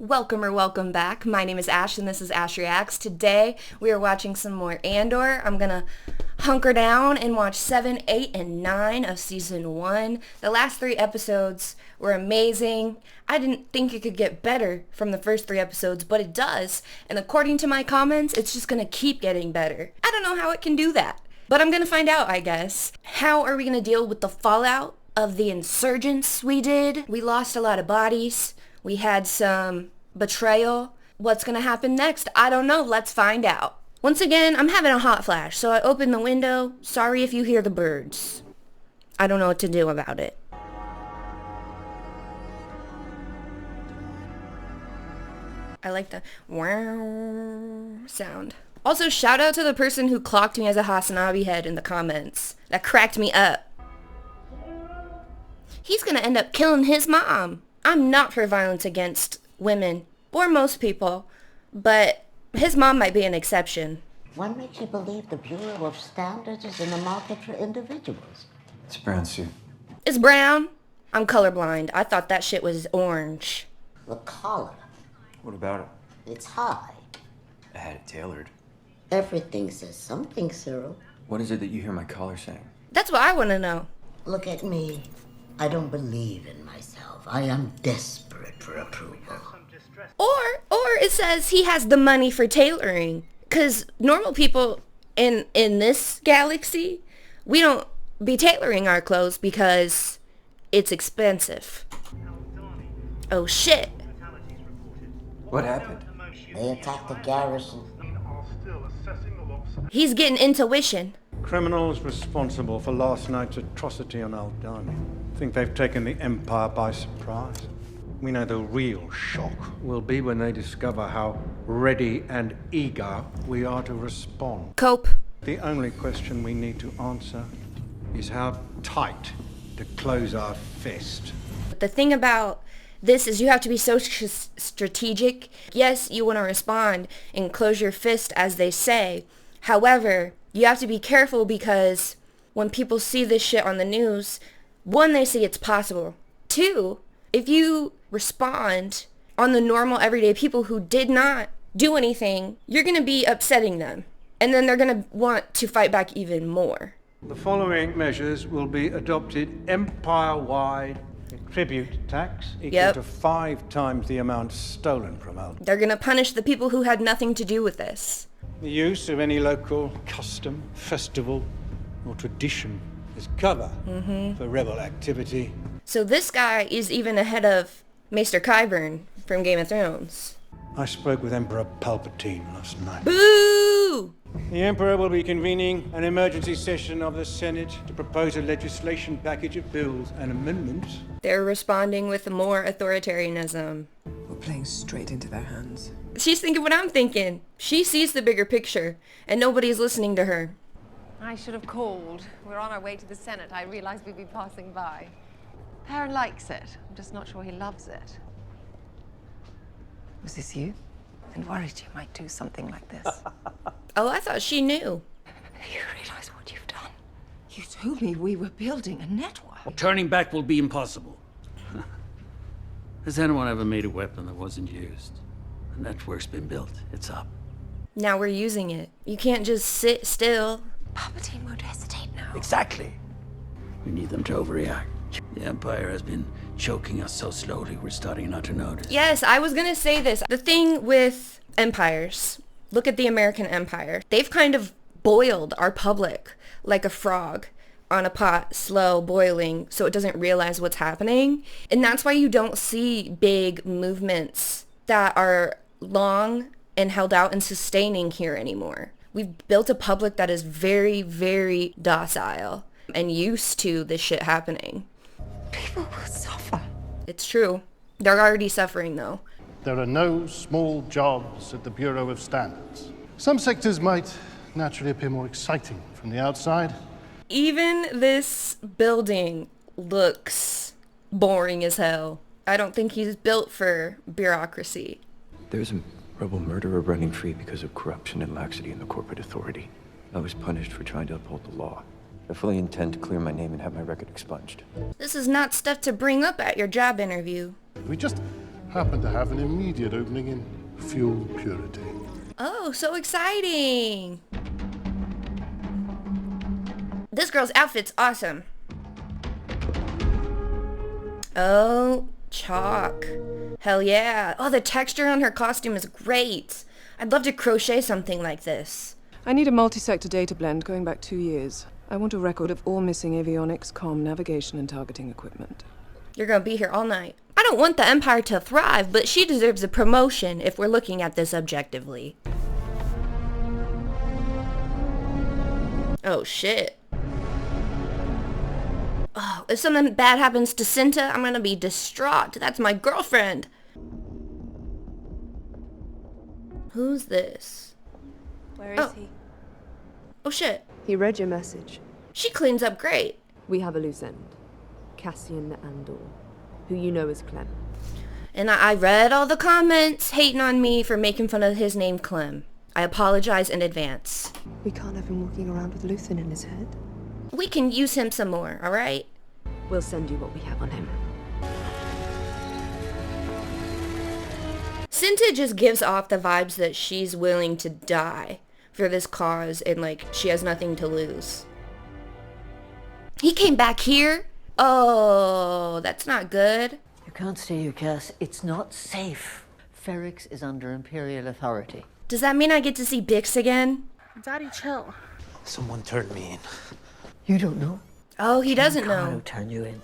Welcome back. My name is Ash and this is Ash Reacts. Today we are watching some more Andor. I'm gonna hunker down and watch 7, 8, and 9 of season 1. The last 3 episodes were amazing. I didn't think it could get better from the first 3 episodes, but it does. And according to my comments, it's just gonna keep getting better. I don't know how it can do that, but I'm gonna find out, I guess. How are we gonna deal with the fallout of the insurgents we did? We lost a lot of bodies. We had some betrayal. What's gonna happen next? I don't know. Let's find out. Once again, I'm having a hot flash, so I open the window. Sorry if you hear the birds. I don't know what to do about it. I like the wow sound. Also, shout out to the person who clocked me as a Hasanabi head in the comments. That cracked me up. He's gonna end up killing his mom. I'm not for violence against women, or most people, but his mom might be an exception. What makes you believe the Bureau of Standards is in the market for individuals? It's a brown suit. It's brown? I'm colorblind. I thought that shit was orange. The collar. What about it? It's high. I had it tailored. Everything says something, Cyril. What is it that you hear my collar saying? That's what I want to know. Look at me. I don't believe in myself. I am desperate for approval. Or it says he has the money for tailoring. Because normal people in this galaxy, we don't be tailoring our clothes because it's expensive. Oh shit. What happened? They attacked the garrison. He's getting intuition. Criminals responsible for last night's atrocity on Aldani think they've taken the Empire by surprise. We know the real shock will be when they discover how ready and eager we are to respond. Cope. The only question we need to answer is how tight to close our fist. The thing about this is you have to be so strategic. Yes, you want to respond and close your fist, as they say. However, you have to be careful because when people see this shit on the news, 1, they see it's possible. 2, if you respond on the normal everyday people who did not do anything, you're going to be upsetting them. And then they're going to want to fight back even more. The following measures will be adopted empire-wide. Tribute tax equal to 5 times the amount stolen from Aldani. They're going to punish the people who had nothing to do with this. The use of any local custom, festival, or tradition as cover for rebel activity. So this guy is even ahead of Maester Qyburn from Game of Thrones. I spoke with Emperor Palpatine last night. Boo! The Emperor will be convening an emergency session of the Senate to propose a legislation package of bills and amendments. They're responding with more authoritarianism. We're playing straight into their hands. She's thinking what I'm thinking. She sees the bigger picture, and nobody's listening to her. I should have called. We're on our way to the Senate. I realized we'd be passing by. Perrin likes it. I'm just not sure he loves it. Was this you? And worried you might do something like this. Oh, I thought she knew. You realize what you've done? You told me we were building a network. Turning back will be impossible. Has anyone ever made a weapon that wasn't used? The network's been built. It's up. Now we're using it. You can't just sit still. Palpatine won't hesitate now. Exactly. We need them to overreact. The Empire has been choking us so slowly, we're starting not to notice. Yes, I was gonna say this. The thing with empires, look at the American Empire. They've kind of boiled our public like a frog on a pot, slow boiling, so it doesn't realize what's happening. And that's why you don't see big movements that are long and held out and sustaining here anymore. We've built a public that is very, very docile and used to this shit happening. People will suffer. It's true. They're already suffering though. There are no small jobs at the Bureau of Standards. Some sectors might naturally appear more exciting from the outside. Even this building looks boring as hell. I don't think he's built for bureaucracy. There's a rebel murderer running free because of corruption and laxity in the corporate authority. I was punished for trying to uphold the law. I fully intend to clear my name and have my record expunged. This is not stuff to bring up at your job interview. We just happen to have an immediate opening in fuel purity. Oh, so exciting. This girl's outfit's awesome. Oh, chalk. Hell yeah. Oh, the texture on her costume is great. I'd love to crochet something like this. I need a multi-sector data blend going back 2 years. I want a record of all missing avionics, comm, navigation, and targeting equipment. You're gonna be here all night. I don't want the Empire to thrive, but she deserves a promotion if we're looking at this objectively. Oh, shit. Oh, if something bad happens to Cinta, I'm gonna be distraught. That's my girlfriend. Who's this? Where is he? Oh, shit. He read your message. She cleans up great. We have a loose end. Cassian Andor, who you know as Clem. And I read all the comments hating on me for making fun of his name Clem. I apologize in advance. We can't have him walking around with Luthen in his head. We can use him some more, alright? We'll send you what we have on him. Cinta just gives off the vibes that she's willing to die for this cause and like she has nothing to lose. He came back here? Oh, that's not good. You can't stay here, Cass. It's not safe. Ferrix is under Imperial authority. Does that mean I get to see Bix again? Daddy, chill. Someone turned me in. You don't know? Oh, he doesn't Carlo know. turned you in.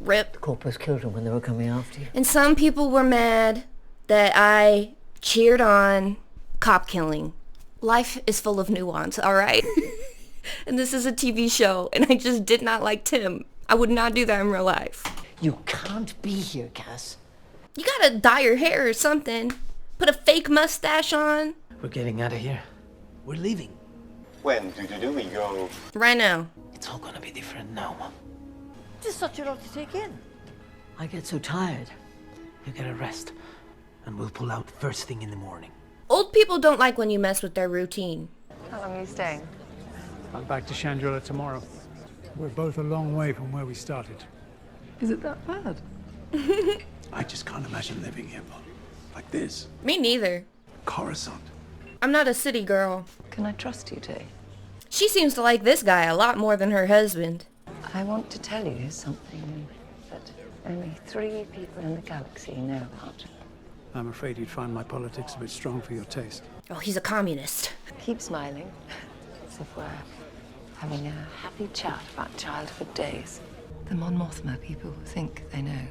Rip. The corpus killed him when they were coming after you. And some people were mad that I cheered on cop killing. Life is full of nuance, alright? And this is a TV show, and I just did not like Tim. I would not do that in real life. You can't be here, Cass. You gotta dye your hair or something. Put a fake mustache on. We're getting out of here. We're leaving. When do we go? Right now. It's all gonna be different now, Mom. Just such a lot to take in. I get so tired. You get a rest, and we'll pull out first thing in the morning. Old people don't like when you mess with their routine. How long are you staying? I'm back to Chandrila tomorrow. We're both a long way from where we started. Is it that bad? I just can't imagine living here, Mom. Like this. Me neither. Coruscant. I'm not a city girl. Can I trust you, Tay? She seems to like this guy a lot more than her husband. I want to tell you something that only 3 people in the galaxy know about. I'm afraid you'd find my politics a bit strong for your taste. Oh, he's a communist. Keep smiling, as if we're having a happy chat about childhood days. The Mon Mothma people think they know.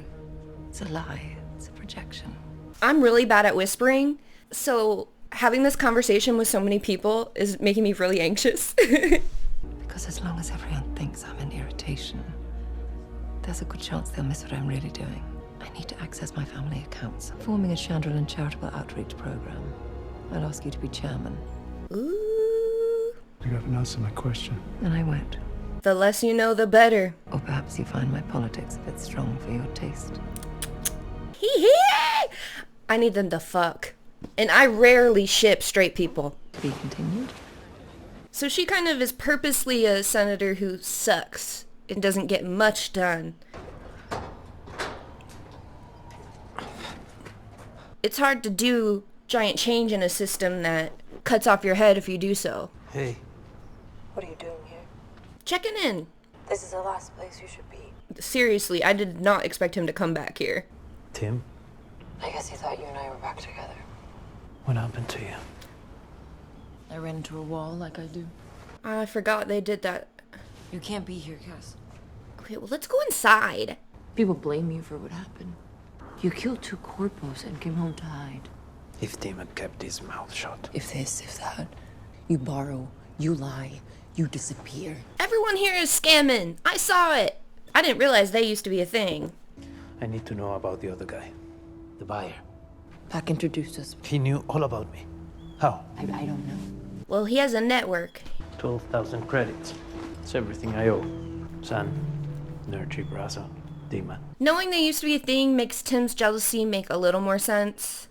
It's a lie. It's a projection. I'm really bad at whispering, so having this conversation with so many people is making me really anxious. Because as long as everyone thinks I'm an irritation, there's a good chance they'll miss what I'm really doing. I need to access my family accounts. I'm forming a Chandrilan charitable outreach program. I'll ask you to be chairman. Ooh. You haven't answered my question. And I won't. The less you know, the better. Or perhaps you find my politics a bit strong for your taste. Hee hee! I need them to fuck. And I rarely ship straight people. To be continued. So she kind of is purposely a senator who sucks and doesn't get much done. It's hard to do giant change in a system that cuts off your head if you do so. Hey. What are you doing here? Checking in. This is the last place you should be. Seriously, I did not expect him to come back here. Tim, I guess he thought you and I were back together. what happened to you? I ran into a wall like I do. I forgot they did that. You can't be here, Cass. Okay, well, let's go inside. People blame you for what happened. You killed 2 corpos and came home to hide. If Tim had kept his mouth shut. If this, if that. You borrow, you lie, you disappear. Everyone here is scamming. I saw it. I didn't realize they used to be a thing. I need to know about the other guy. The buyer. Pac introduced us. He knew all about me. How? I don't know. Well, he has a network. 12,000 credits. It's everything I owe. San, Nerchi, Braza, Dima. Knowing they used to be a thing makes Tim's jealousy make a little more sense.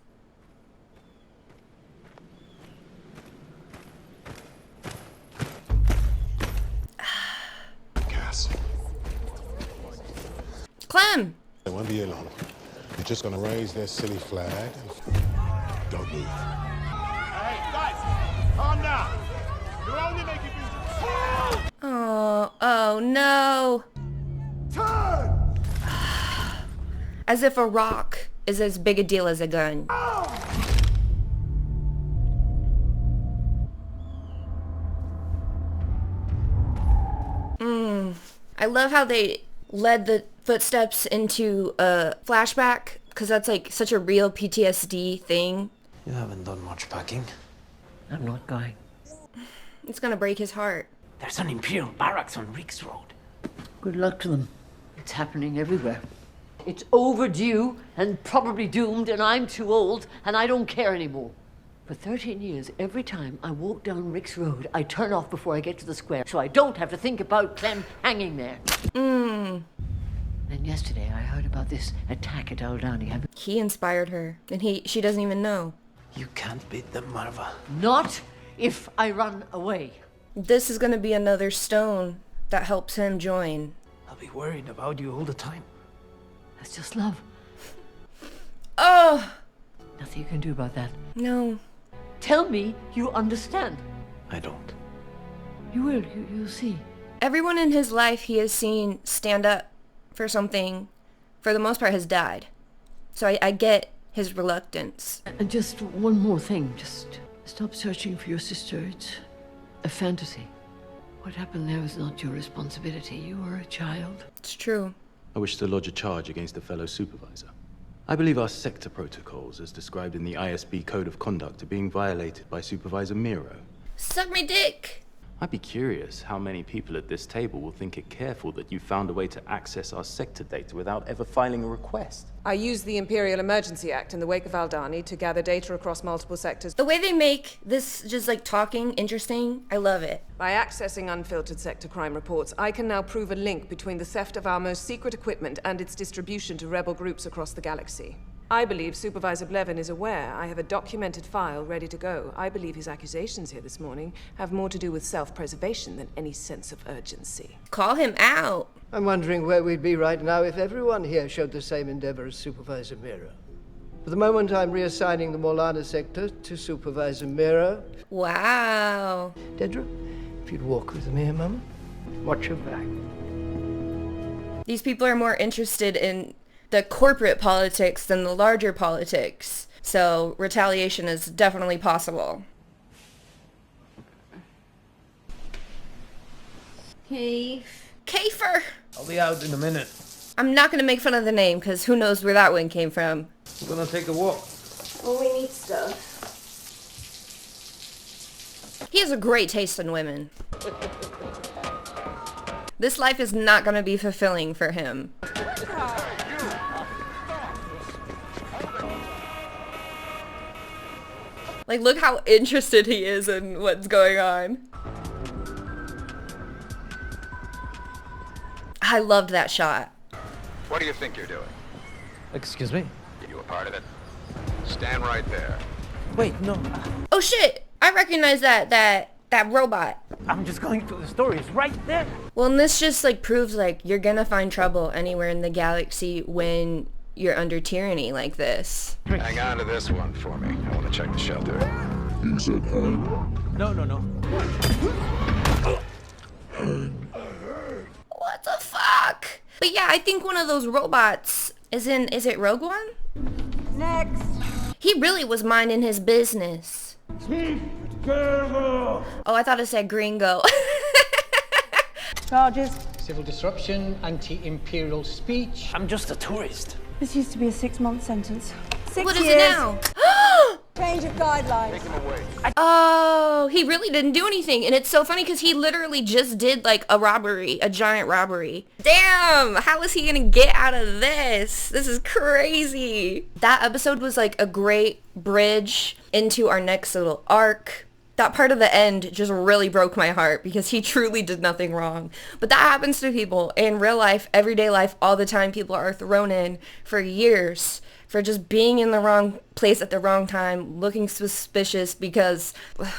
Cass. Clem! I won't be alone. You're just gonna raise their silly flag. Don't move. Hey, guys! Calm down! You're only making things... Oh no. Turn! As if a rock is as big a deal as a gun. I love how they led the footsteps into a flashback, because that's like such a real PTSD thing. You haven't done much packing. I'm not going. It's gonna break his heart. There's an Imperial barracks on Riggs Road. Good luck to them. It's happening everywhere. It's overdue and probably doomed, and I'm too old, and I don't care anymore. For 13 years, every time I walk down Rick's Road, I turn off before I get to the square, so I don't have to think about Clem hanging there. Then yesterday, I heard about this attack at Aldani. He inspired her, and she doesn't even know. You can't beat them, Marva. Not if I run away. This is gonna be another stone that helps him join. I'll be worried about you all the time. That's just love. Oh! Nothing you can do about that. No. Tell me you understand. I don't. You will. You'll see. Everyone in his life he has seen stand up for something, for the most part, has died. So I get his reluctance. And just one more thing. Just stop searching for your sister. It's a fantasy. What happened there is not your responsibility. You were a child. It's true. I wish to lodge a charge against a fellow supervisor. I believe our sector protocols, as described in the ISB Code of Conduct, are being violated by Supervisor Miro. Suck my dick! I'd be curious how many people at this table will think it careful that you found a way to access our sector data without ever filing a request. I used the Imperial Emergency Act in the wake of Aldani to gather data across multiple sectors. The way they make this just like talking interesting, I love it. By accessing unfiltered sector crime reports, I can now prove a link between the theft of our most secret equipment and its distribution to rebel groups across the galaxy. I believe Supervisor Blevin is aware I have a documented file ready to go. I believe his accusations here this morning have more to do with self-preservation than any sense of urgency. Call him out. I'm wondering where we'd be right now if everyone here showed the same endeavor as Supervisor Miro. For the moment, I'm reassigning the Morlana sector to Supervisor Miro. Wow. Dedra, if you'd walk with me a moment. Watch your back. These people are more interested in the corporate politics than the larger politics. So retaliation is definitely possible. Kafer! I'll be out in a minute. I'm not gonna make fun of the name, because who knows where that one came from. We're gonna take a walk. Well, we need stuff. He has a great taste in women. This life is not gonna be fulfilling for him. Like, look how interested he is in what's going on. I loved that shot. What do you think you're doing? Excuse me? You a part of it? Stand right there. Wait, no. Oh shit! I recognize that robot. I'm just going through the story. It's right there. Well, and this just like proves like you're gonna find trouble anywhere in the galaxy when you're under tyranny like this. Hang on to this one for me. I want to check the shelter. He said hang. No. What the fuck? But yeah, I think one of those robots is it Rogue One? Next! He really was minding his business. Oh, I thought it said gringo. Charges. Civil disruption, anti-imperial speech. I'm just a tourist. This used to be a 6-month sentence. 6 What years. is it now? Change of guidelines. Take him away. Oh, he really didn't do anything. And it's so funny because he literally just did like a robbery, a giant robbery. Damn, how is he gonna get out of this? This is crazy. That episode was like a great bridge into our next little arc. That part of the end just really broke my heart because he truly did nothing wrong. But that happens to people in real life, everyday life, all the time. People are thrown in for years for just being in the wrong place at the wrong time, looking suspicious because,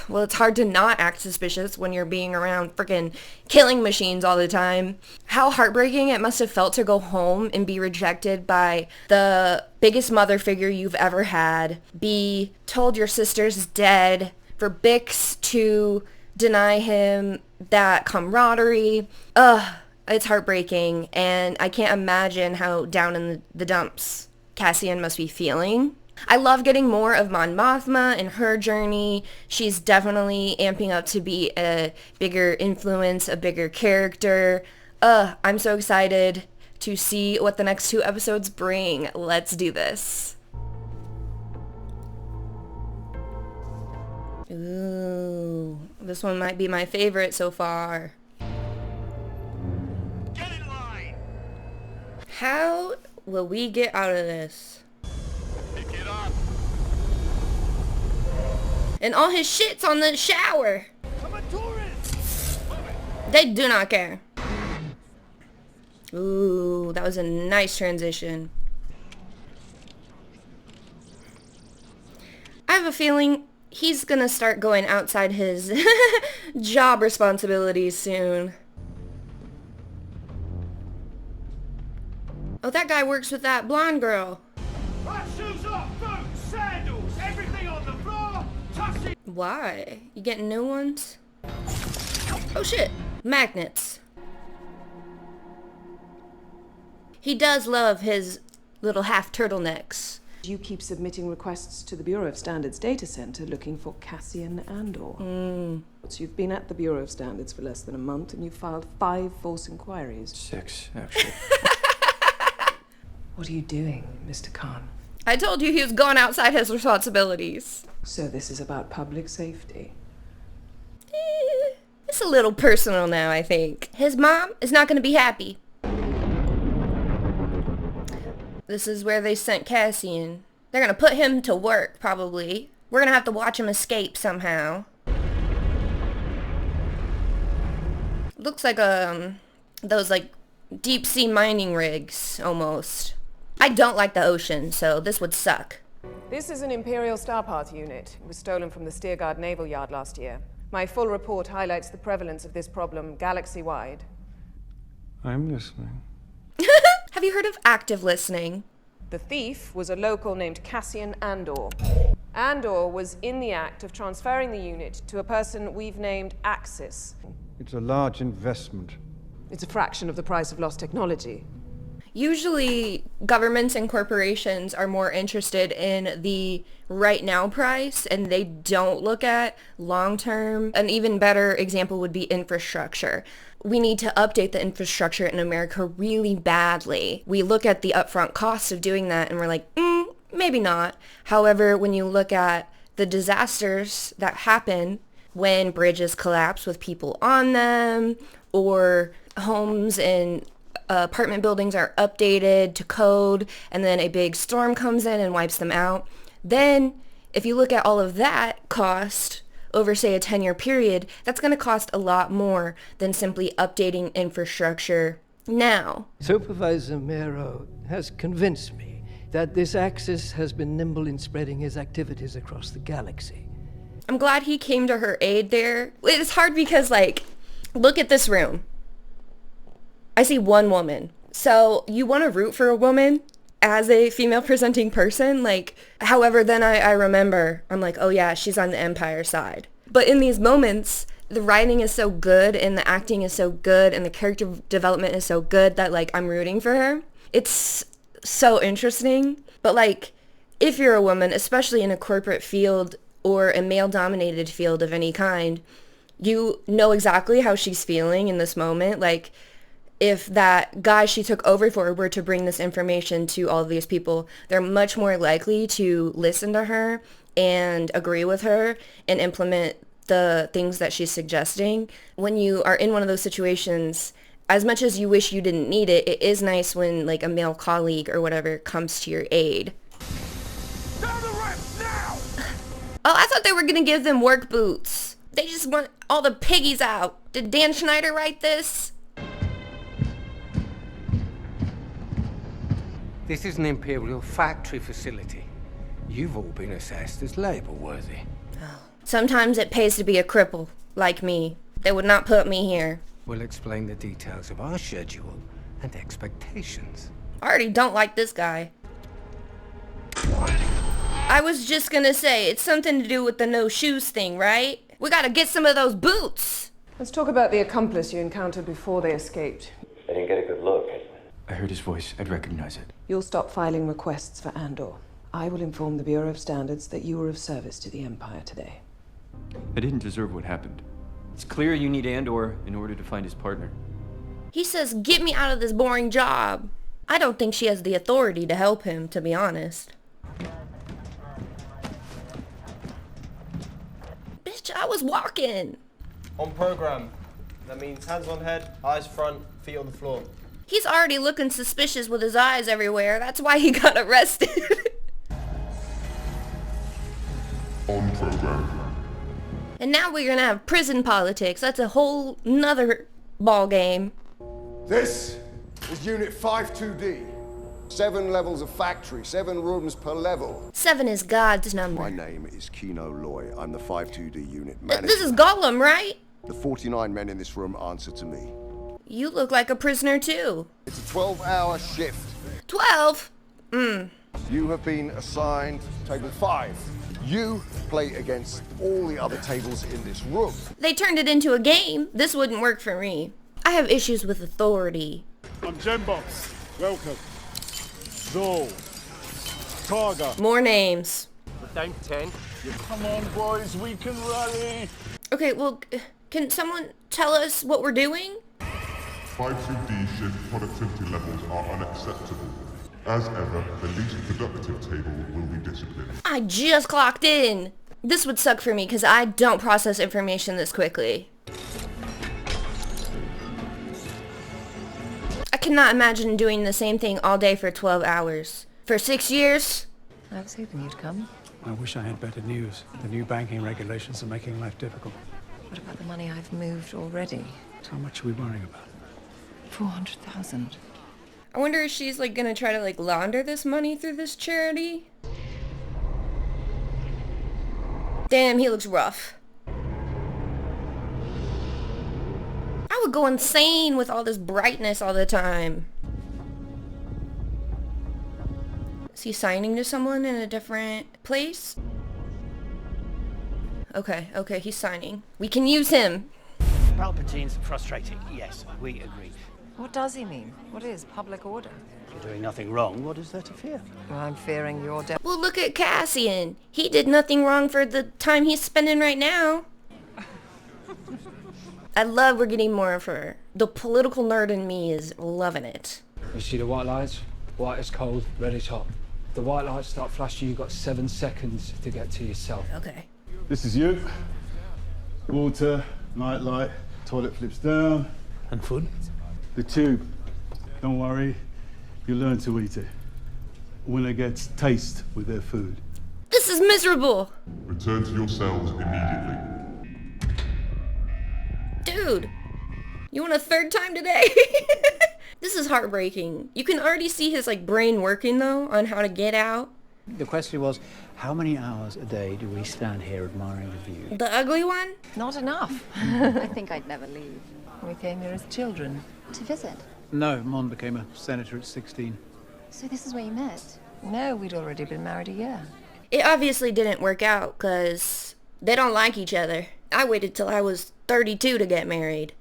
well, it's hard to not act suspicious when you're being around freaking killing machines all the time. How heartbreaking it must have felt to go home and be rejected by the biggest mother figure you've ever had, be told your sister's dead, for Bix to deny him that camaraderie. It's heartbreaking, and I can't imagine how down in the dumps Cassian must be feeling. I love getting more of Mon Mothma and her journey. She's definitely amping up to be a bigger influence, a bigger character. I'm so excited to see what the next 2 episodes bring. Let's do this. Ooh, this one might be my favorite so far. How will we get out of this? Pick it up. And all his shit's on the shower. I'm a tourist. They do not care. Ooh, that was a nice transition. I have a feeling he's gonna start going outside his job responsibilities soon. Oh, that guy works with that blonde girl. Right, shoes off, boots, sandals, everything on the floor. Touch it. Why? You getting new ones? Oh shit, magnets. He does love his little half turtlenecks. You keep submitting requests to the Bureau of Standards Data Center looking for Cassian Andor. So you've been at the Bureau of Standards for less than a month and you've filed 5 false inquiries. 6, actually. What are you doing, Mr. Khan? I told you he was going outside his responsibilities. So this is about public safety. It's a little personal now, I think. His mom is not going to be happy. This is where they sent Cassian. They're going to put him to work, probably. We're going to have to watch him escape somehow. Looks like those like deep sea mining rigs, almost. I don't like the ocean, so this would suck. This is an Imperial Star Parts unit. It was stolen from the Steergard Naval Yard last year. My full report highlights the prevalence of this problem galaxy-wide. I'm listening. Have you heard of active listening? The thief was a local named Cassian Andor. Andor was in the act of transferring the unit to a person we've named Axis. It's a large investment. It's a fraction of the price of lost technology. Usually, governments and corporations are more interested in the right now price, and they don't look at long-term. An even better example would be infrastructure. We need to update the infrastructure in America really badly. We look at the upfront cost of doing that, and we're like, maybe not. However, when you look at the disasters that happen when bridges collapse with people on them, or homes and apartment buildings are updated to code, and then a big storm comes in and wipes them out. Then, if you look at all of that cost over, say, a 10-year period, that's going to cost a lot more than simply updating infrastructure now. Supervisor Mero has convinced me that this Axis has been nimble in spreading his activities across the galaxy. I'm glad he came to her aid there. It's hard because, like, look at this room. I see one woman. So you want to root for a woman as a female presenting person? Like, however, then I remember, I'm like, oh yeah, she's on the Empire side. But in these moments, the writing is so good and the acting is so good and the character development is so good that, like, I'm rooting for her. It's so interesting. But, like, if you're a woman, especially in a corporate field or a male-dominated field of any kind, you know exactly how she's feeling in this moment. Like, if that guy she took over for were to bring this information to all of these people, they're much more likely to listen to her and agree with her and implement the things that she's suggesting. When you are in one of those situations, as much as you wish you didn't need it, it is nice when, like, a male colleague or whatever comes to your aid. Down the ramps now! Oh, I thought they were gonna give them work boots. They just want all the piggies out. Did Dan Schneider write this? This is an Imperial factory facility. You've all been assessed as labor-worthy. Sometimes it pays to be a cripple, like me. They would not put me here. We'll explain the details of our schedule and expectations. I already don't like this guy. I was just gonna say, it's something to do with the no shoes thing, right? We gotta get some of those boots! Let's talk about the accomplice you encountered before they escaped. I didn't get a good look. I heard his voice. I'd recognize it. You'll stop filing requests for Andor. I will inform the Bureau of Standards that you were of service to the Empire today. I didn't deserve what happened. It's clear you need Andor in order to find his partner. He says, get me out of this boring job. I don't think she has the authority to help him, to be honest. Bitch, I was walking. On program. That means hands on head, eyes front, feet on the floor. He's already looking suspicious with his eyes everywhere. That's why he got arrested. On program. And now we're gonna have prison politics. That's a whole nother ball game. This is Unit 52D. 7 levels of factory, 7 rooms per level. 7 is God's number. My name is Kino Loy. I'm the 52D unit manager. This is Gollum, right? The 49 men in this room answer to me. You look like a prisoner too. It's a 12-hour shift. 12? You have been assigned table 5. You play against all the other tables in this room. They turned it into a game. This wouldn't work for me. I have issues with authority. I'm Gembox. Welcome. Zol. Targa. More names. Down to 10. Come on, boys, we can rally. Okay, well, can someone tell us what we're doing? 52D shift productivity levels are unacceptable. As ever, the least productive table will be disciplined. I just clocked in. This would suck for me because I don't process information this quickly. I cannot imagine doing the same thing all day for 12 hours. For 6 years? I was hoping you'd come. I wish I had better news. The new banking regulations are making life difficult. What about the money I've moved already? How much are we worrying about? 400,000. I wonder if she's like gonna try to like launder this money through this charity. Damn, he looks rough. I would go insane with all this brightness all the time. Is he signing to someone in a different place? Okay, he's signing. We can use him. Palpatine's frustrating. Yes, we agree. What does he mean? What is public order? If you're doing nothing wrong, what is there to fear? Well, I'm fearing your death. Well, look at Cassian. He did nothing wrong for the time he's spending right now. I love we're getting more of her. The political nerd in me is loving it. You see the white lights? White is cold, red is hot. The white lights start flashing, you've got 7 seconds to get to yourself. Okay. This is you. Water, night light, toilet flips down. And food? The tube. Don't worry, you learn to eat it. Winner gets taste with their food. This is miserable. Return to your cells immediately. Dude, you want a third time today? This is heartbreaking. You can already see his like brain working though on how to get out. The question was, how many hours a day do we stand here admiring the view? The ugly one? Not enough. I think I'd never leave. We came here as children. To visit? No, Mon became a senator at 16. So this is where you met? No, we'd already been married a year. It obviously didn't work out because they don't like each other. I waited till I was 32 to get married.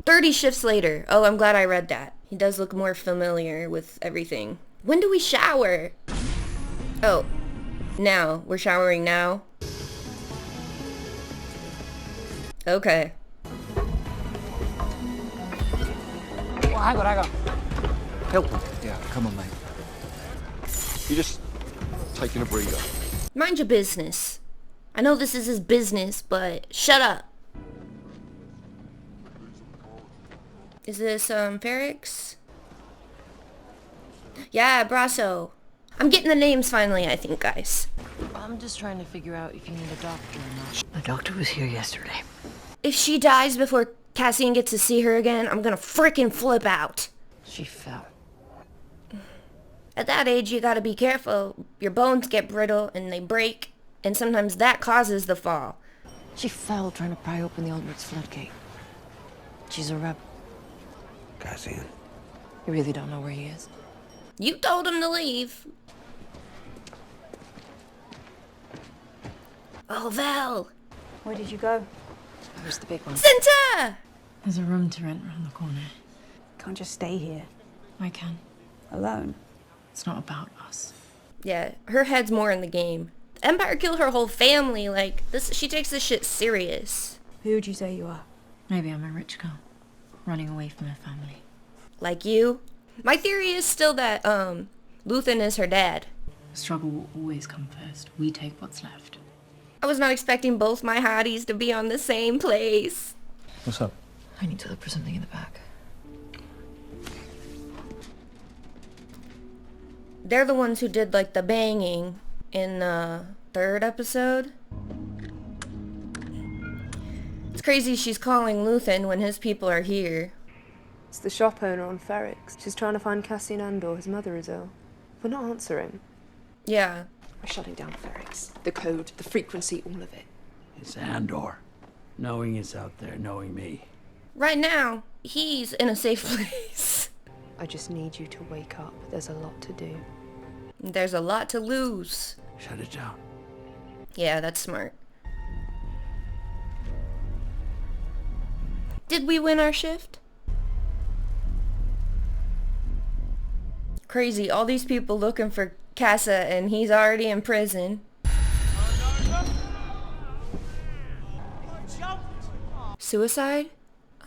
30 shifts later. Oh, I'm glad I read that. He does look more familiar with everything. When do we shower? Oh, now. We're showering now? Okay. Oh, hang on. Help him. Yeah, come on, mate. You're just taking a breather. Mind your business. I know this is his business, but shut up. Is this, Ferrix? Yeah, Brasso. I'm getting the names finally, I think, guys. I'm just trying to figure out if you need a doctor or not. The doctor was here yesterday. If she dies before Cassian gets to see her again, I'm gonna freaking flip out. She fell. At that age, you gotta be careful. Your bones get brittle and they break, and sometimes that causes the fall. She fell trying to pry open the Aldrich's floodgate. She's a rebel. Cassian. You really don't know where he is? You told him to leave. Oh, Val. Where did you go? Where's the big one? Cinta! There's a room to rent around the corner. Can't just stay here. I can. Alone? It's not about us. Yeah, her head's more in the game. The Empire killed her whole family. Like, this, she takes this shit serious. Who would you say you are? Maybe I'm a rich girl, running away from her family. Like you? My theory is still that, Luthen is her dad. Struggle will always come first. We take what's left. I was not expecting both my hotties to be on the same place. What's up? I need to look for something in the back. They're the ones who did, like, the banging in the 3rd episode. It's crazy she's calling Luthen when his people are here. It's the shop owner on Ferrix. She's trying to find Cassian Andor. His mother is ill. We're not answering. Yeah. We're shutting down Ferrix. The code, the frequency, all of it. It's Andor. Knowing it's out there, knowing me. Right now, he's in a safe place. I just need you to wake up. There's a lot to do. There's a lot to lose. Shut it down. Yeah, that's smart. Did we win our shift? Crazy, all these people looking for Casa and he's already in prison. Suicide?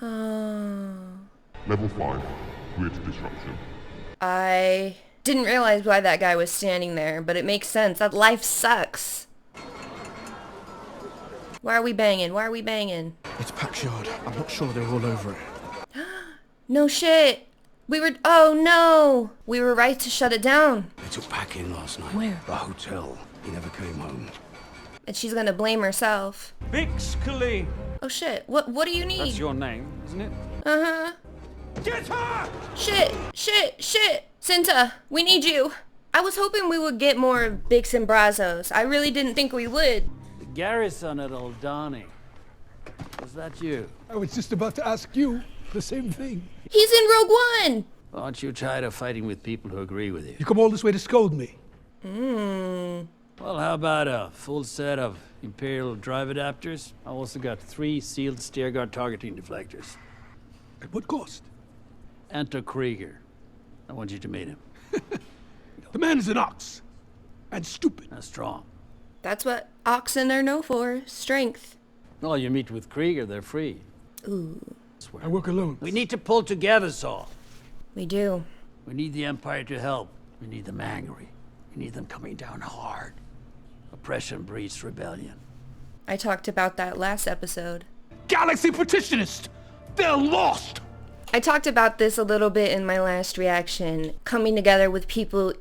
Level 5, grid disruption. I didn't realize why that guy was standing there, but it makes sense. That life sucks. Why are we banging? Why are we banging? It's Pax Yard. I'm not sure they're all over it. No shit. Oh no! We were right to shut it down. They took Pac in last night. Where? The hotel. He never came home. And she's gonna blame herself. Vix Colleen. Oh shit, what do you need? That's your name, isn't it? Uh-huh. Get her! Shit! Cinta, we need you. I was hoping we would get more Bix and Brazos. I really didn't think we would. The garrison at Aldani. Was that you? I was just about to ask you the same thing. He's in Rogue One! Aren't you tired of fighting with people who agree with you? You come all this way to scold me. Well, how about a full set of Imperial drive adapters? I also got 3 sealed stair guard targeting deflectors. At what cost? Enter Krieger. I want you to meet him. The man is an ox. And stupid. And strong. That's what oxen are known for. Strength. No, you meet with Krieger, they're free. Ooh. I work alone. We need to pull together, Saul. We do. We need the Empire to help. We need them angry. We need them coming down hard. Oppression breeds rebellion. I talked about that last episode. Galaxy Partitionist! They're lost! I talked about this a little bit in my last reaction. Coming together with people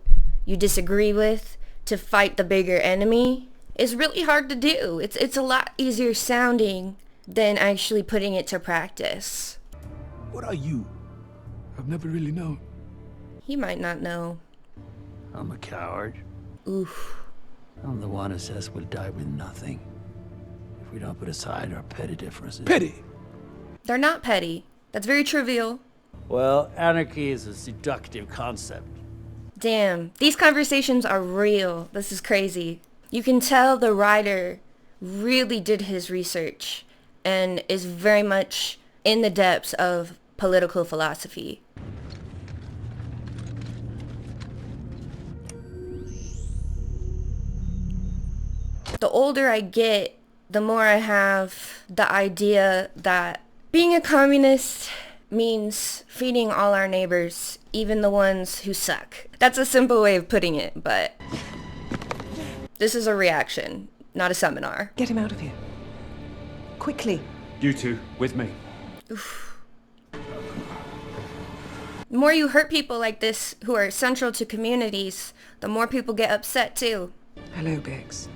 you disagree with to fight the bigger enemy is really hard to do. It's a lot easier sounding than actually putting it to practice. What are you? I've never really known. He might not know. I'm a coward. Oof. I'm the one who says we'll die with nothing. If we don't put aside our petty differences. Petty? They're not petty. That's very trivial. Well, anarchy is a seductive concept. Damn, these conversations are real. This is crazy. You can tell the writer really did his research and is very much in the depths of political philosophy. The older I get, the more I have the idea that being a communist means feeding all our neighbors, even the ones who suck. That's a simple way of putting it, but this is a reaction, not a seminar. Get him out of here. Quickly. You two, with me. Oof. The more you hurt people like this who are central to communities, the more people get upset too. Hello, Bix.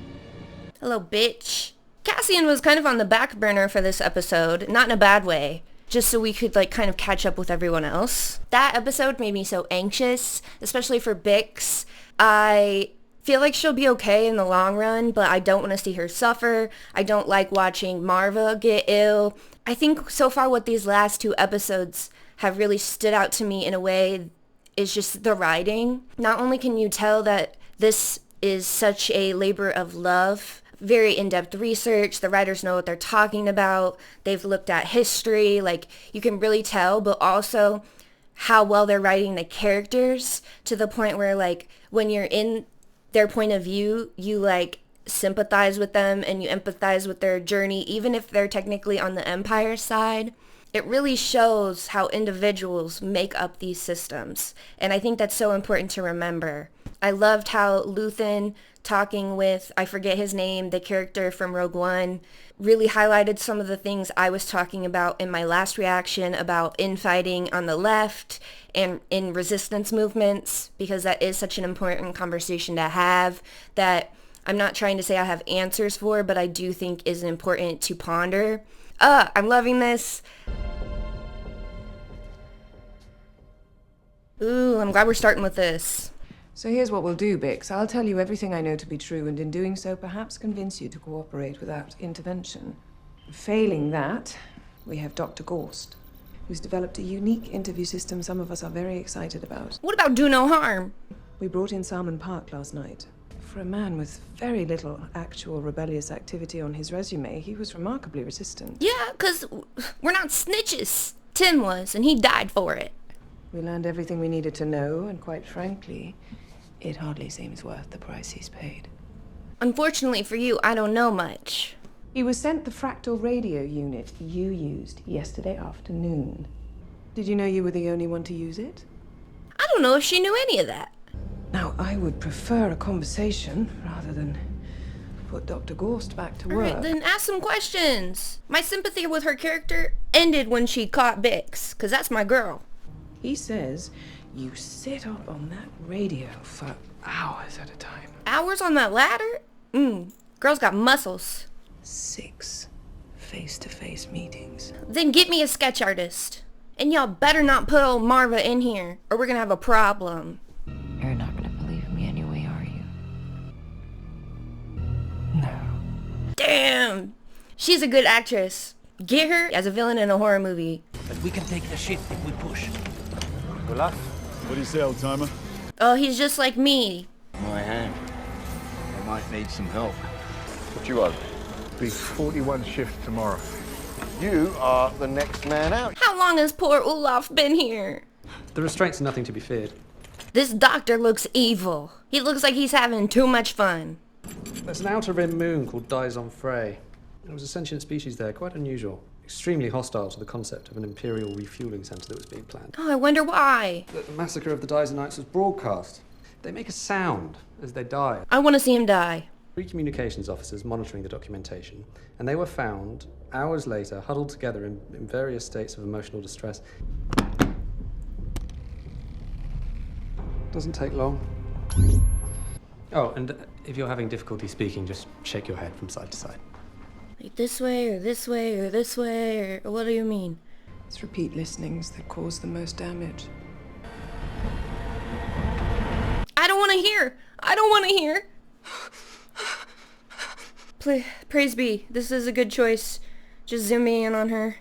Hello, bitch. Cassian was kind of on the back burner for this episode, not in a bad way. just so we could like kind of catch up with everyone else. That episode made me so anxious, especially for Bix. I feel like she'll be okay in the long run, but I don't want to see her suffer. I don't like watching Marva get ill. I think so far what these last 2 episodes have really stood out to me in a way is just the writing. Not only can you tell that this is such a labor of love, very in-depth research, the writers know what they're talking about, they've looked at history, like you can really tell, but also how well they're writing the characters to the point where like when you're in their point of view, you like sympathize with them and you empathize with their journey, even if they're technically on the Empire side. It really shows how individuals make up these systems. And I think that's so important to remember. I loved how Luthen talking with, I forget his name, the character from Rogue One, really highlighted some of the things I was talking about in my last reaction about infighting on the left and in resistance movements, because that is such an important conversation to have that I'm not trying to say I have answers for, but I do think is important to ponder. I'm loving this. Ooh, I'm glad we're starting with this. So here's what we'll do, Bix. I'll tell you everything I know to be true, and in doing so, perhaps convince you to cooperate without intervention. Failing that, we have Dr. Gorst, who's developed a unique interview system some of us are very excited about. What about do no harm? We brought in Salman Park last night. For a man with very little actual rebellious activity on his resume, he was remarkably resistant. Yeah, 'cause we're not snitches. Tim was, and he died for it. We learned everything we needed to know, and quite frankly, it hardly seems worth the price he's paid. Unfortunately for you, I don't know much. He was sent the fractal radio unit you used yesterday afternoon. Did you know you were the only one to use it? I don't know if she knew any of that. Now, I would prefer a conversation rather than put Dr. Gorst back to work. Alright, then ask some questions. My sympathy with her character ended when she caught Bix, 'cause that's my girl. He says you sit up on that radio for hours at a time. Hours on that ladder? Girl's got muscles. 6 face-to-face meetings. Then get me a sketch artist. And y'all better not put old Marva in here, or we're gonna have a problem. You're not gonna believe me anyway, are you? No. Damn! She's a good actress. Get her as a villain in a horror movie. But we can take the shit if we push. Olaf? What do you say, old timer? Oh, he's just like me. I am. I might need some help. What you owe? Be 41 shifts tomorrow. You are the next man out. How long has poor Olaf been here? The restraints are nothing to be feared. This doctor looks evil. He looks like he's having too much fun. There's an outer rim moon called Dizon Frey. There was a sentient species there, quite unusual. Extremely hostile to the concept of an Imperial refueling centre that was being planned. Oh, I wonder why. The massacre of the Dizonites was broadcast. They make a sound as they die. I want to see him die. 3 communications officers monitoring the documentation, and they were found, hours later, huddled together in various states of emotional distress. Doesn't take long. Oh, and if you're having difficulty speaking, just shake your head from side to side. Like this way, or this way, or this way, or what do you mean? It's repeat listenings that cause the most damage. I don't want to hear. I don't want to hear. Praise be. This is a good choice. Just zoom me in on her.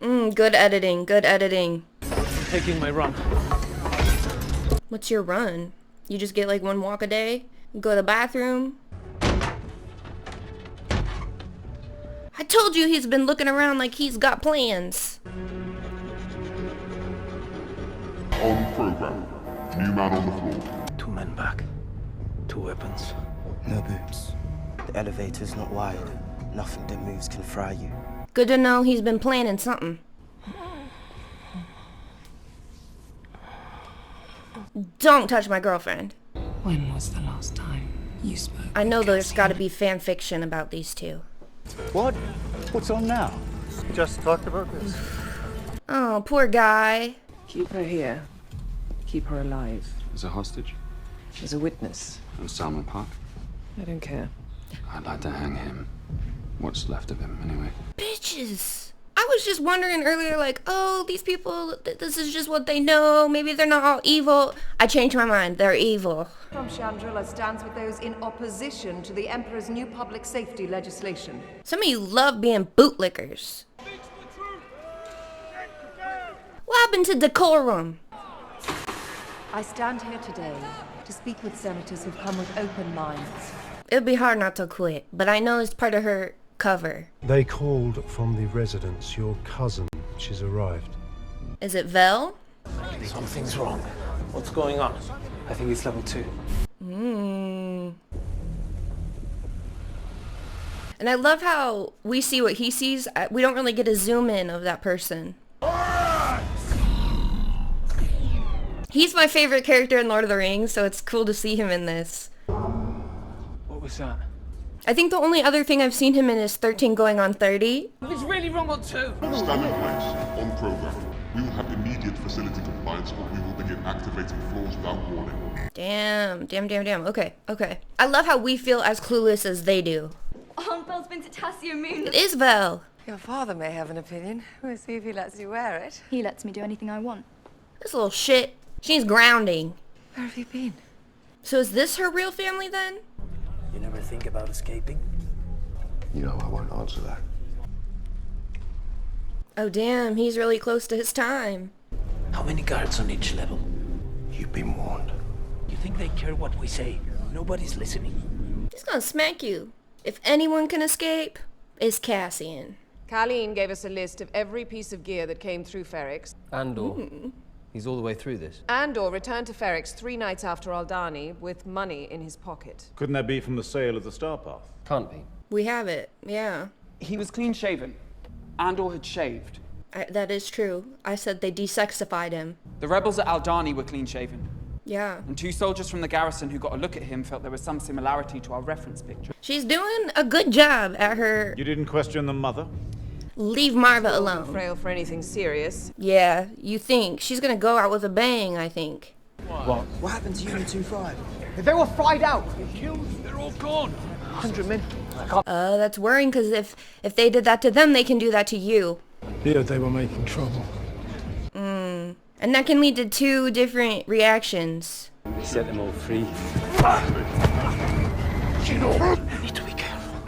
Good editing. Good editing. I'm taking my run. What's your run? You just get like 1 walk a day? Go to the bathroom? I told you he's been looking around like he's got plans. On program. New man on the floor. 2 men back. 2 weapons. No boots. The elevator's not wide. Nothing that moves can fry you. Good to know he's been planning something. Don't touch my girlfriend. When was the last time you spoke? I know there's gotta be fan fiction about these two. What? What's on now? Just talked about this. Oh, poor guy. Keep her here. Keep her alive. As a hostage? As a witness. And Salman Park? I don't care. I'd like to hang him. What's left of him, anyway? Bitches. I was just wondering earlier, like, oh, these people, this is just what they know. Maybe they're not all evil. I changed my mind. They're evil. From Chandrila stands with those in opposition to the Emperor's new public safety legislation. Some of you love being bootlickers. What happened to decorum? I stand here today to speak with senators who've come with open minds. It'd be hard not to quit, but I know it's part of her cover. They called from the residence. Your cousin, she's arrived. Is it Vel? Something's wrong. What's going on? I think it's level 2. And I love how we see what he sees. We don't really get a zoom in of that person. He's my favorite character in Lord of the Rings, so it's cool to see him in this. What was that? I think the only other thing I've seen him in is 13 going on 30. It's really wrong on 2. Stand in place, on program. We will have immediate facility compliance, but we will begin activating floors without warning. Damn. Okay. I love how we feel as clueless as they do. Aunt Belle's been to Tassio Moon. It is Vel. Your father may have an opinion. We'll see if he lets you wear it. He lets me do anything I want. This little shit. She needs grounding. Where have you been? So is this her real family then? You never think about escaping? You know I won't answer that. Oh damn, he's really close to his time. How many guards on each level? You've been warned. You think they care what we say? Nobody's listening. He's gonna smack you. If anyone can escape, it's Cassian. Colleen gave us a list of every piece of gear that came through Ferrix. Andor. He's all the way through this. Andor returned to Ferrix 3 nights after Aldani with money in his pocket. Couldn't that be from the sale of the Star Path? Can't be. We have it, yeah. He was clean shaven. Andor had shaved. That is true. I said they desexified him. The rebels at Aldani were clean shaven. Yeah. And 2 soldiers from the garrison who got a look at him felt there was some similarity to our reference picture. She's doing a good job at her. You didn't question the mother? Leave Marva alone. Frail for anything serious. Yeah, you think. She's gonna go out with a bang, I think. What happened to Unit 2-5? They were fried out. Killed. They're all gone. 100 men. That's worrying, because if they did that to them, they can do that to you. Yeah, they were making trouble. And that can lead to 2 different reactions. We set them all free. You know, We need to be careful.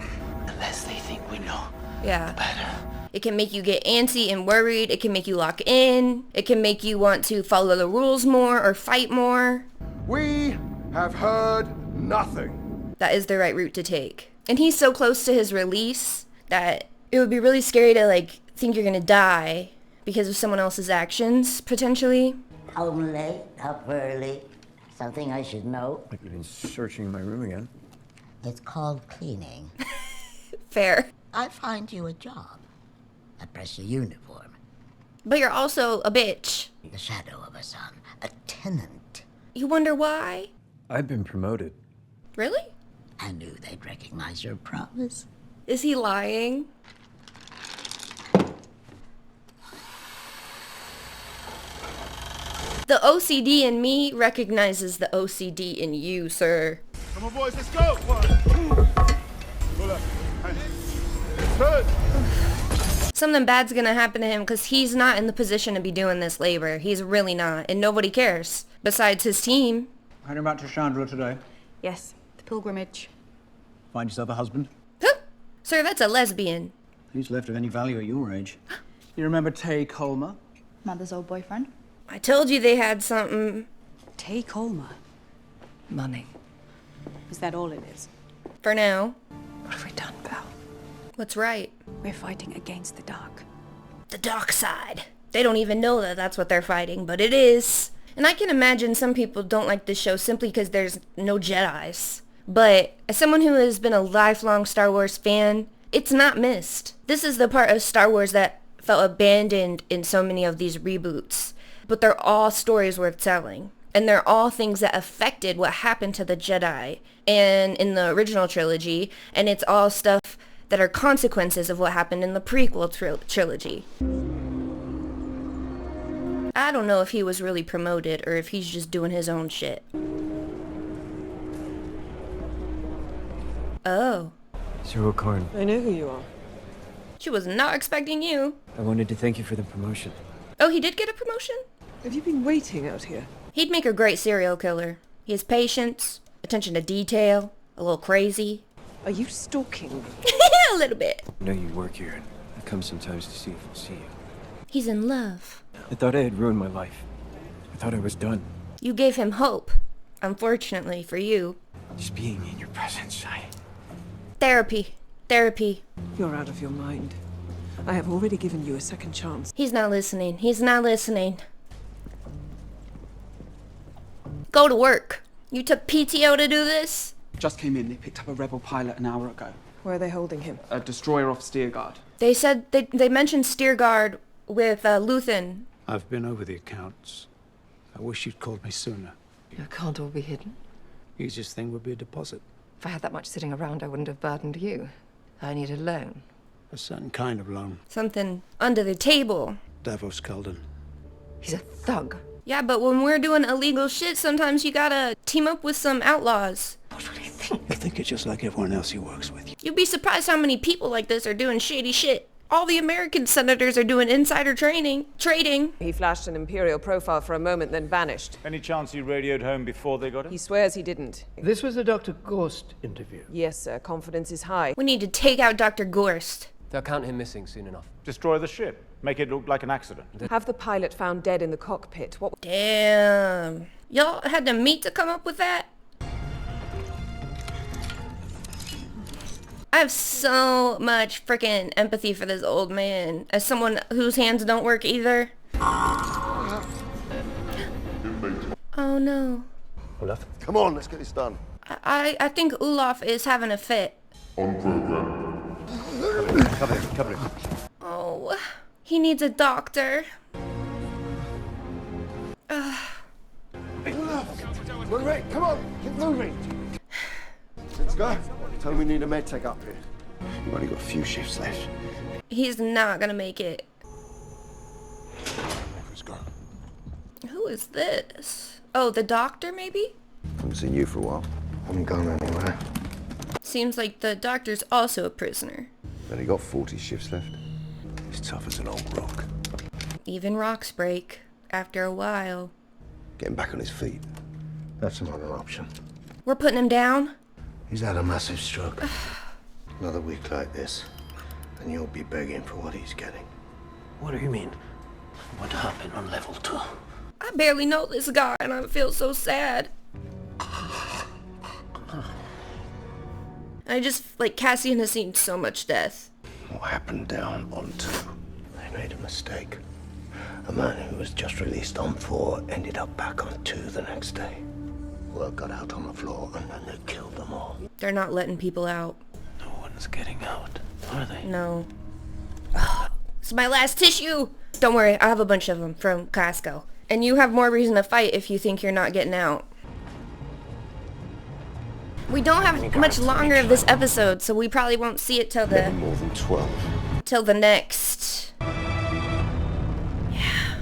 Unless they think we know. Yeah. Better. It can make you get antsy and worried. It can make you lock in. It can make you want to follow the rules more or fight more. we have heard nothing. That is the right route to take. And he's so close to his release that it would be really scary to, like, think you're gonna die because of someone else's actions, potentially. Home late, up early. Something I should know. Like you've been searching my room again. It's called cleaning. Fair. I find you a job. I press your uniform. But you're also a bitch. The shadow of a son. A tenant. You wonder why? I've been promoted. Really? I knew they'd recognize your promise. Is he lying? The OCD in me recognizes the OCD in you, sir. Come on, boys, let's go! Pull up. Turn! Something bad's gonna happen to him because he's not in the position to be doing this labor. He's really not, and nobody cares. Besides his team. Heading back to Chandra today. Yes, the pilgrimage. Find yourself a husband. Huh? Sir, that's a lesbian. Who's left of any value at your age? You remember Tay Colmer? Mother's old boyfriend. I told you they had something. Tay Colmer. Money. Is that all it is? For now. What have we done, Val? What's right? We're fighting against the dark. The dark side. They don't even know that that's what they're fighting, but it is. And I can imagine some people don't like this show simply because there's no Jedis. But as someone who has been a lifelong Star Wars fan, it's not missed. This is the part of Star Wars that felt abandoned in so many of these reboots. But they're all stories worth telling. And they're all things that affected what happened to the Jedi and in the original trilogy. And it's all stuff that are consequences of what happened in the prequel trilogy. I don't know if he was really promoted or if he's just doing his own shit. Oh. Zero Karn. I know who you are. She was not expecting you. I wanted to thank you for the promotion. Oh, he did get a promotion? Have you been waiting out here? He'd make a great serial killer. He has patience, attention to detail, a little crazy. Are you stalking me? A little bit. I know you work here, and I come sometimes to see if I'll see you. He's in love. I thought I had ruined my life. I thought I was done. You gave him hope. Unfortunately for you. Just being in your presence, Therapy. Therapy. You're out of your mind. I have already given you a second chance. He's not listening. He's not listening. Go to work. You took PTO to do this? Just came in. They picked up a rebel pilot an hour ago. Where are they holding him? A destroyer off Steerguard. They said they mentioned Steerguard with Luthen. I've been over the accounts. I wish you'd called me sooner. It can't all be hidden. Easiest thing would be a deposit. If I had that much sitting around, I wouldn't have burdened you. I need a loan. A certain kind of loan. Something under the table. Davos Kalden. He's a thug. Yeah, but when we're doing illegal shit, sometimes you gotta team up with some outlaws. You think it's just like everyone else he works with. You'd be surprised how many people like this are doing shady shit. All the American senators are doing insider trading. He flashed an Imperial profile for a moment, then vanished. Any chance he radioed home before they got him? He swears he didn't. This was a Dr. Gorst interview. Yes, sir. Confidence is high. We need to take out Dr. Gorst. They'll count him missing soon enough. Destroy the ship. Make it look like an accident. Have the pilot found dead in the cockpit. What? Damn. Y'all had to meet to come up with that? I have so much freaking empathy for this old man. As someone whose hands don't work either. Oh no. Olaf? Come on, let's get this done. I think Olaf is having a fit. On program. Come in. Oh, he needs a doctor. We're ready. Come on, keep moving. Let's go. Tell him we need a med tech up here. We've only got a few shifts left. He's not gonna make it. Let's go. Who is this? Oh, the doctor maybe? Haven't seen you for a while. Haven't gone anywhere. Seems like the doctor's also a prisoner. Only got 40 shifts left. He's tough as an old rock. Even rocks break after a while. Getting back on his feet. That's another option. We're putting him down? He's had a massive stroke. Another week like this, and you'll be begging for what he's getting. What do you mean? What happened on level 2? I barely know this guy and I feel so sad. I just, like, Cassian has seen so much death. What happened down on 2? They made a mistake. A man who was just released on 4 ended up back on 2 the next day. Word got out on the floor and then they killed them all. They're not letting people out. No one's getting out, are they? No. It's my last tissue! Don't worry, I have a bunch of them from Costco. And you have more reason to fight if you think you're not getting out. We don't have much longer of this episode, so we probably won't see it till Never more than 12. till the next. Yeah.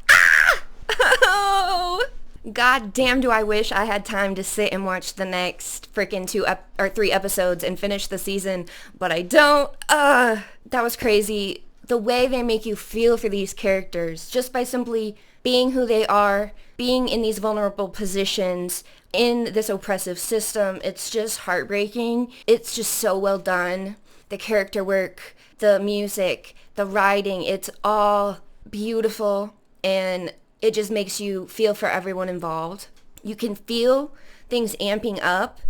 Ah! Oh! God damn, do I wish I had time to sit and watch the next freaking 3 episodes and finish the season, but I don't. That was crazy. The way they make you feel for these characters, just by simply being who they are, being in these vulnerable positions, in this oppressive system, it's just heartbreaking. It's just so well done. The character work, the music, the writing, it's all beautiful, and it just makes you feel for everyone involved. You can feel things amping up.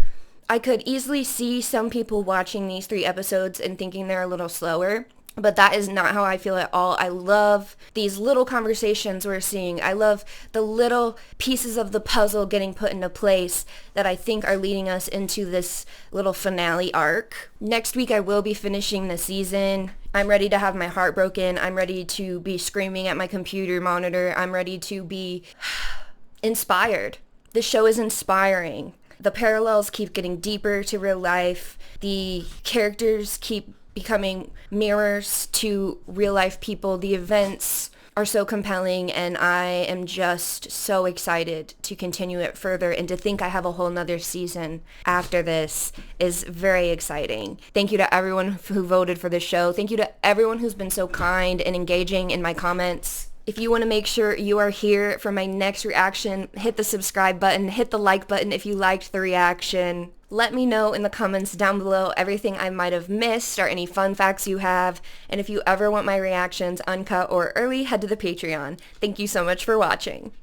I could easily see some people watching these 3 episodes and thinking they're a little slower, but that is not how I feel at all. I love these little conversations we're seeing. I love the little pieces of the puzzle getting put into place that I think are leading us into this little finale arc. Next week I will be finishing the season. I'm ready to have my heart broken. I'm ready to be screaming at my computer monitor. I'm ready to be inspired. The show is inspiring. The parallels keep getting deeper to real life. The characters keep becoming mirrors to real life people. The events are so compelling, and I am just so excited to continue it further, and to think I have a whole nother season after this is very exciting. Thank you to everyone who voted for the show. Thank you to everyone who's been so kind and engaging in my comments. If you want to make sure you are here for my next reaction, hit the subscribe button, hit the like button if you liked the reaction. Let me know in the comments down below everything I might have missed or any fun facts you have. And if you ever want my reactions uncut or early, head to the Patreon. Thank you so much for watching.